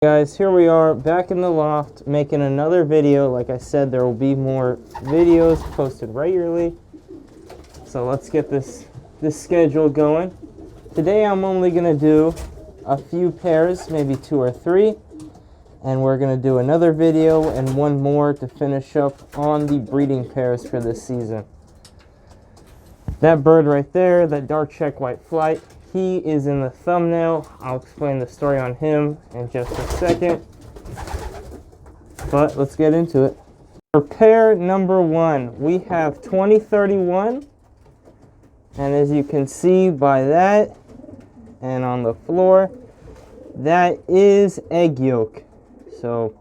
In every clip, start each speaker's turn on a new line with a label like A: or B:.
A: Guys, here we are back in the loft making another video. Like I said, there will be more videos posted regularly, so let's get this schedule going. Today I'm only gonna do a few pairs, maybe 2 or 3, and we're gonna do another video and one more to finish up on the breeding pairs for this season. That bird right there, that dark check white flight, he is in the thumbnail. I'll explain the story on him in just a second. But let's get into it. For pair number 1, we have 2031. And as you can see by that and on the floor, that is egg yolk. So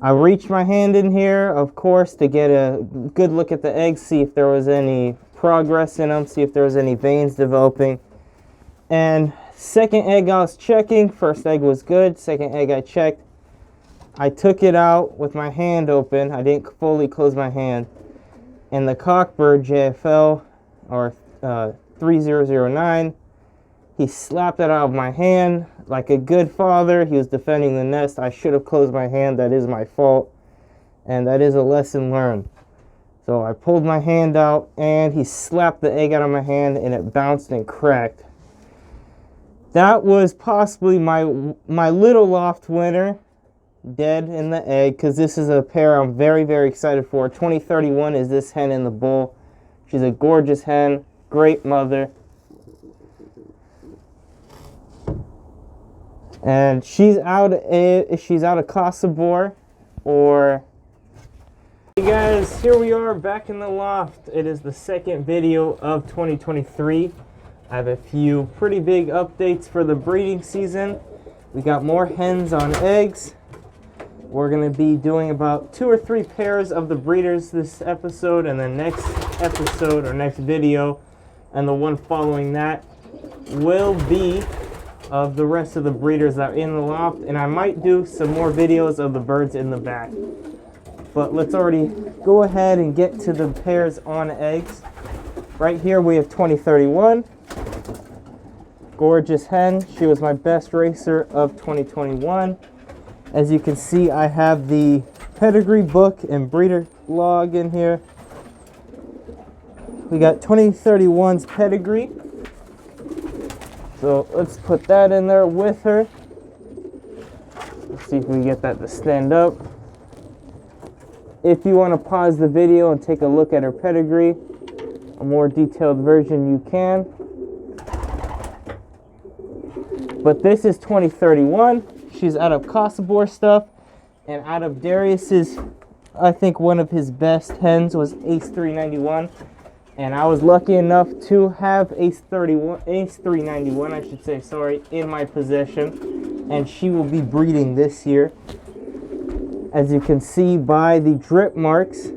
A: I reached my hand in here, of course, to get a good look at the eggs, see if there was any progress in them, see if there was any veins developing. And second egg I was checking, first egg was good, second egg I checked. I took it out with my hand open. I didn't fully close my hand. And the cockbird JFL, or 3009, he slapped it out of my hand like a good father. He was defending the nest. I should have closed my hand. That is my fault. And that is a lesson learned. So I pulled my hand out and he slapped the egg out of my hand and it bounced and cracked. That was possibly my little loft winner, dead in the egg, because this is a pair I'm very, very excited for. 2031 is this hen in the bowl. She's a gorgeous hen, great mother. And she's out of Casa Bor, or... Hey guys, here we are back in the loft. It is the second video of 2023. I have a few pretty big updates for the breeding season. We got more hens on eggs. We're going to be doing about 2 or 3 pairs of the breeders this episode, and then next episode or next video and the one following that will be of the rest of the breeders that are in the loft, and I might do some more videos of the birds in the back. But let's already go ahead and get to the pairs on eggs. Right here we have 2031. Gorgeous hen. She was my best racer of 2021. As you can see, I have the pedigree book and breeder log in here. We got 2031's pedigree. So let's put that in there with her. Let's see if we can get that to stand up. If you want to pause the video and take a look at her pedigree, a more detailed version you can. But this is 2031. She's out of Casa Bor stuff, and out of Darius's, I think one of his best hens was Ace 391, and I was lucky enough to have Ace 391, I should say, sorry, in my possession, and she will be breeding this year. As you can see by the drip marks,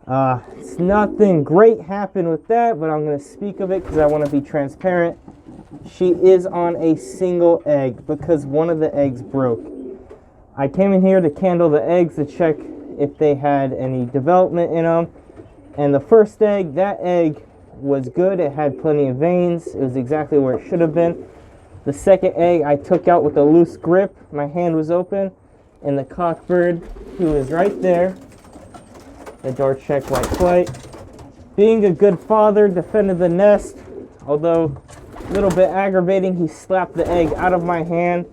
A: it's nothing great happened with that, but I'm going to speak of it because I want to be transparent. She is on a single egg because one of the eggs broke. I came in here to candle the eggs to check if they had any development in them. And the first egg, that egg was good. It had plenty of veins. It was exactly where it should have been. The second egg I took out with a loose grip. My hand was open. And the cockbird, who is right there, the dark check white flight, being a good father, defended the nest. Although a little bit aggravating, he slapped the egg out of my hand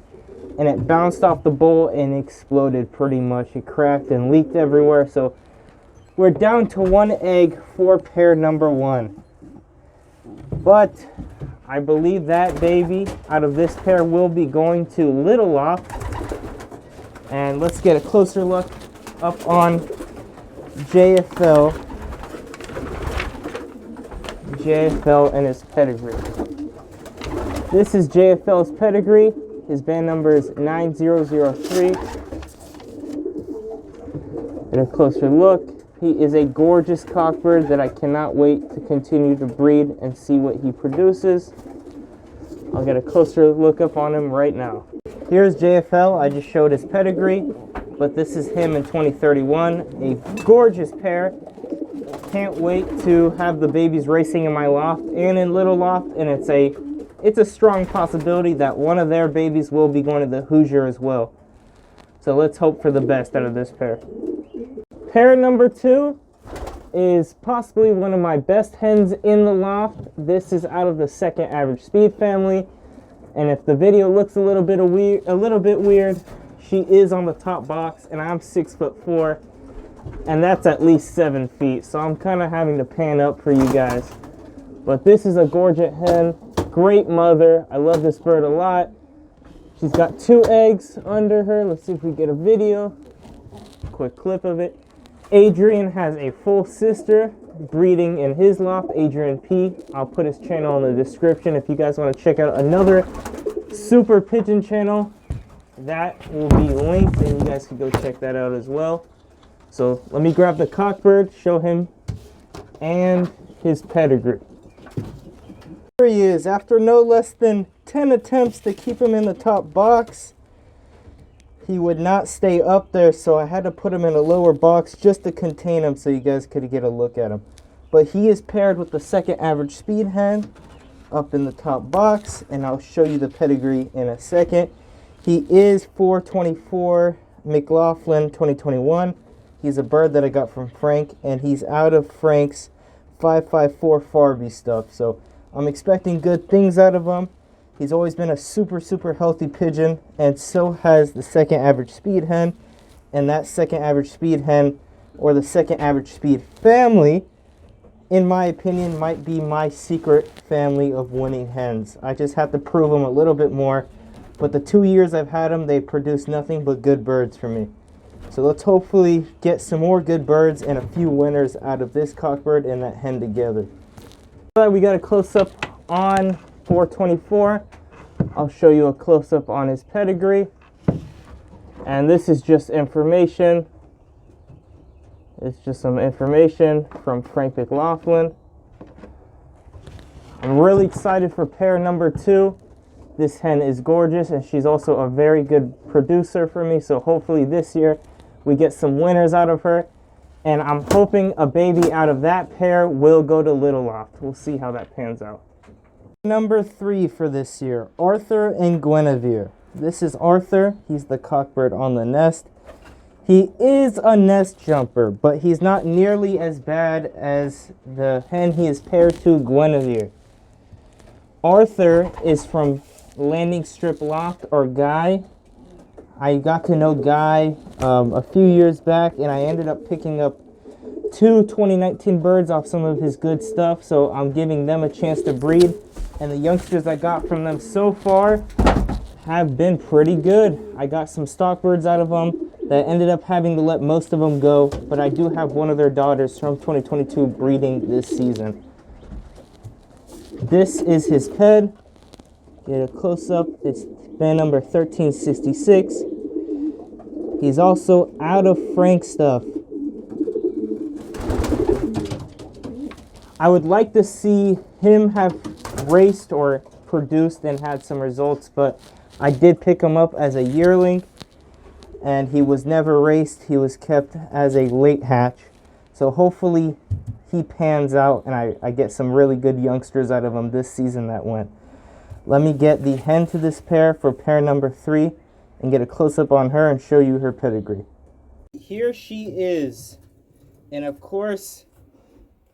A: and it bounced off the bowl and exploded pretty much. It cracked and leaked everywhere. So we're down to 1 egg for pair number 1. But I believe that baby out of this pair will be going to Little Loft. And let's get a closer look up on JFL and his pedigree. This is JFL's pedigree. His band number is 9003. Get a closer look. He is a gorgeous cockbird that I cannot wait to continue to breed and see what he produces. I'll get a closer look up on him right now. Here's JFL. I just showed his pedigree, but this is him in 2031. A gorgeous pair. Can't wait to have the babies racing in my loft and in Little Loft, and it's a it's a strong possibility that one of their babies will be going to the Hoosier as well. So let's hope for the best out of this pair. Pair number 2 is possibly one of my best hens in the loft. This is out of the second average speed family. And if the video looks a little bit weird, she is on the top box, and I'm 6'4", and that's at least 7 feet. So I'm kind of having to pan up for you guys. But this is a gorgeous hen, great mother. I love this bird a lot. She's got 2 eggs under her. Let's see if we get a video, quick clip of it. Adrian has a full sister breeding in his loft, Adrian P. I'll put his channel in the description if you guys want to check out another super pigeon channel. That will be linked, and you guys can go check that out as well. So let me grab the cockbird, show him, and his pedigree. Here he is. After no less than 10 attempts to keep him in the top box, he would not stay up there, so I had to put him in a lower box just to contain him so you guys could get a look at him. But he is paired with the second average speed hen up in the top box, and I'll show you the pedigree in a second. He is 424 McLaughlin 2021. He's a bird that I got from Frank, and he's out of Frank's 554 Farby stuff. So I'm expecting good things out of him. He's always been a super healthy pigeon, and so has the second average speed hen. And that second average speed hen, or the second average speed family, in my opinion, might be my secret family of winning hens. I just have to prove them a little bit more. But the 2 years I've had them, they've produced nothing but good birds for me. So let's hopefully get some more good birds and a few winners out of this cockbird and that hen together. We got a close-up on 424. I'll show you a close-up on his pedigree. And this is just information. It's just some information from Frank McLaughlin. I'm really excited for pair number 2. This hen is gorgeous, and she's also a very good producer for me. So hopefully this year we get some winners out of her. And I'm hoping a baby out of that pair will go to Little Loft. We'll see how that pans out. Number 3 for this year, Arthur and Guinevere. This is Arthur. He's the cockbird on the nest. He is a nest jumper, but he's not nearly as bad as the hen he is paired to, Guinevere. Arthur is from Landing Strip Loft, or Guy. I got to know Guy a few years back, and I ended up picking up 2 2019 birds off some of his good stuff, so I'm giving them a chance to breed. And the youngsters I got from them so far have been pretty good. I got some stock birds out of them that ended up having to let most of them go, but I do have one of their daughters from 2022 breeding this season. This is his ped. Get a close-up. It's band number 1366. He's also out of Frank stuff. I would like to see him have raced or produced and had some results, but I did pick him up as a yearling, and he was never raced. He was kept as a late hatch. So hopefully he pans out, and I get some really good youngsters out of him this season that went. Let me get the hen to this pair for pair number 3 and get a close-up on her and show you her pedigree. Here she is. And of course,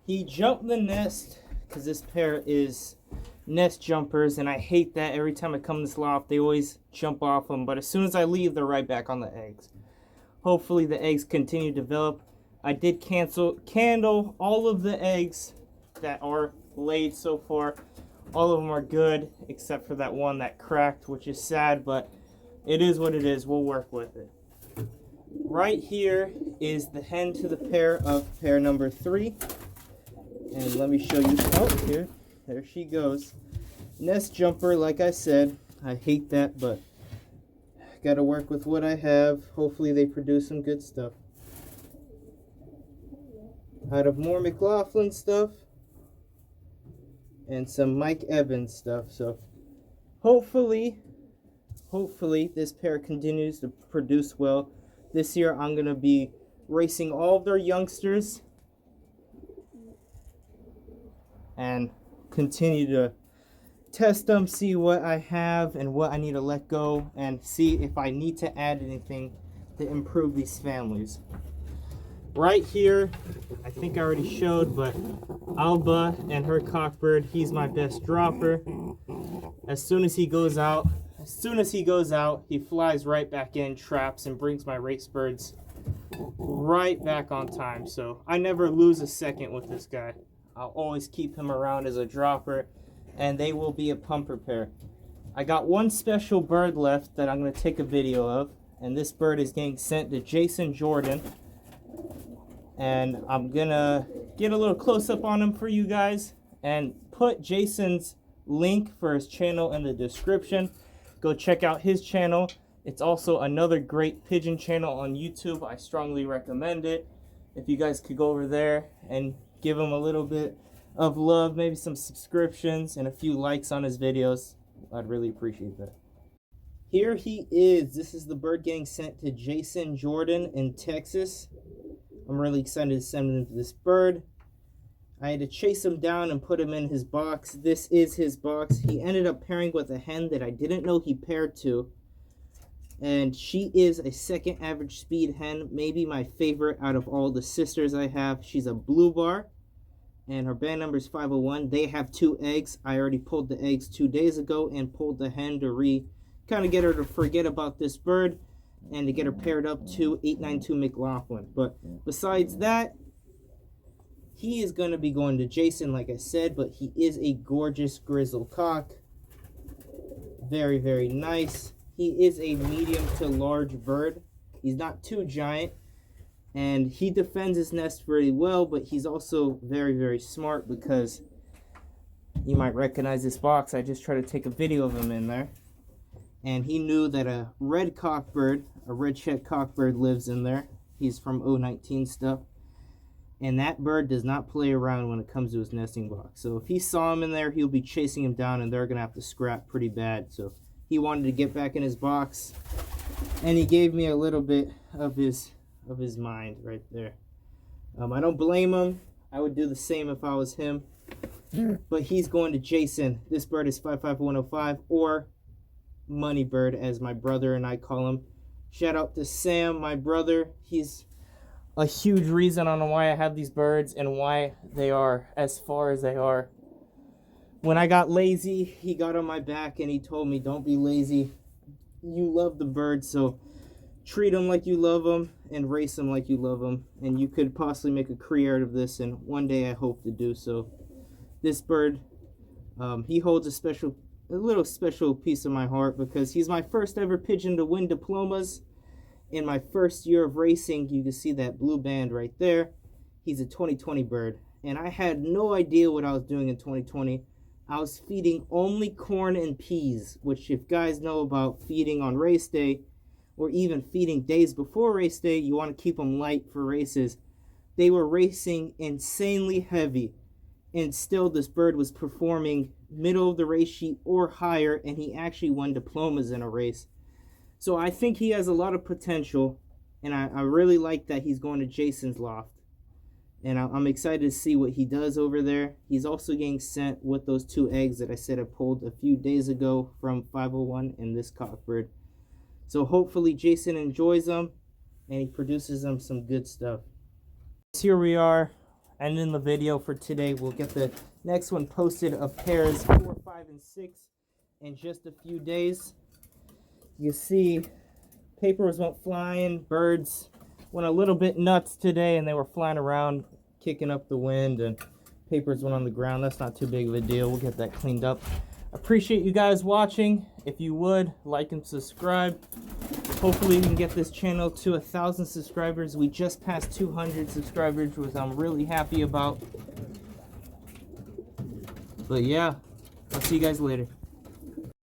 A: he jumped the nest because this pair is nest jumpers, and I hate that. Every time I come to this loft, they always jump off them. But as soon as I leave, they're right back on the eggs. Hopefully the eggs continue to develop. I did candle all of the eggs that are laid so far. All of them are good, except for that one that cracked, which is sad, but it is what it is. We'll work with it. Right here is the hen to the pair of pair number 3. And let me show you. Oh, here. There she goes. Nest jumper, like I said. I hate that, but got to work with what I have. Hopefully they produce some good stuff. Out of more McLaughlin stuff and some Mike Evans stuff. So hopefully this pair continues to produce well. This year I'm going to be racing all of their youngsters and continue to test them, see what I have and what I need to let go, and see if I need to add anything to improve these families. Right here, I think I already showed, but Alba and her cockbird, he's my best dropper. As soon as he goes out, he flies right back in, traps, and brings my race birds right back on time. So I never lose a second with this guy. I'll always keep him around as a dropper, and they will be a pumper pair. I got one special bird left that I'm going to take a video of, and this bird is getting sent to Jason Jordan. And I'm gonna get a little close-up on him for you guys and put Jason's link for his channel in the description. Go check out his channel. It's also another great pigeon channel on YouTube. I strongly recommend it. If you guys could go over there and give him a little bit of love, maybe some subscriptions and a few likes on his videos, I'd really appreciate that. Here he is. This is the bird getting sent to Jason Jordan in Texas. I'm really excited to send him to this bird. I had to chase him down and put him in his box. This is his box. He ended up pairing with a hen that I didn't know he paired to. And she is a second average speed hen, maybe my favorite out of all the sisters I have. She's a blue bar, and her band number is 501. They have 2 eggs. I already pulled the eggs 2 days ago and pulled the hen to kind of get her to forget about this bird and to get her paired up to 892 McLaughlin. But besides that, he is going to be going to Jason, like I said, but he is a gorgeous grizzle cock. Very, very nice. He is a medium to large bird. He's not too giant, and he defends his nest very well, but he's also very, very smart because you might recognize this box. I just tried to take a video of him in there. And he knew that a red cockbird, a red check cockbird, lives in there. He's from 019 stuff. And that bird does not play around when it comes to his nesting box. So if he saw him in there, he'll be chasing him down, and they're going to have to scrap pretty bad. So he wanted to get back in his box, and he gave me a little bit of his mind right there. I don't blame him. I would do the same if I was him. But he's going to Jason. This bird is 55105, or Money Bird, as my brother and I call him. Shout out to Sam, my brother. He's a huge reason on why I have these birds and why they are as far as they are. When I got lazy, he got on my back and he told me, don't be lazy. You love the birds, so treat them like you love them and race them like you love them. And you could possibly make a career out of this, and one day I hope to do so. This bird, he holds a little special piece of my heart because he's my first ever pigeon to win diplomas in my first year of racing. You can see that blue band right there. He's a 2020 bird, and I had no idea what I was doing in 2020. I was feeding only corn and peas, which, if guys know about feeding on race day or even feeding days before race day, you want to keep them light for races. They were racing insanely heavy, and still this bird was performing middle of the race sheet or higher, and he actually won diplomas in a race. So I think he has a lot of potential, and I really like that he's going to Jason's loft. And I'm excited to see what he does over there. He's also getting sent with those 2 eggs that I said I pulled a few days ago from 501 and this cockbird. So hopefully Jason enjoys them and he produces them some good stuff. Here we are, ending the video for today. We'll get the next one posted of pairs 4, 5, and 6 in just a few days. You see, papers went flying, birds went a little bit nuts today, and they were flying around, kicking up the wind, and papers went on the ground. That's not too big of a deal. We'll get that cleaned up. Appreciate you guys watching. If you would, like and subscribe. Hopefully we can get this channel to 1,000 subscribers. We just passed 200 subscribers, which I'm really happy about. But yeah, I'll see you guys later.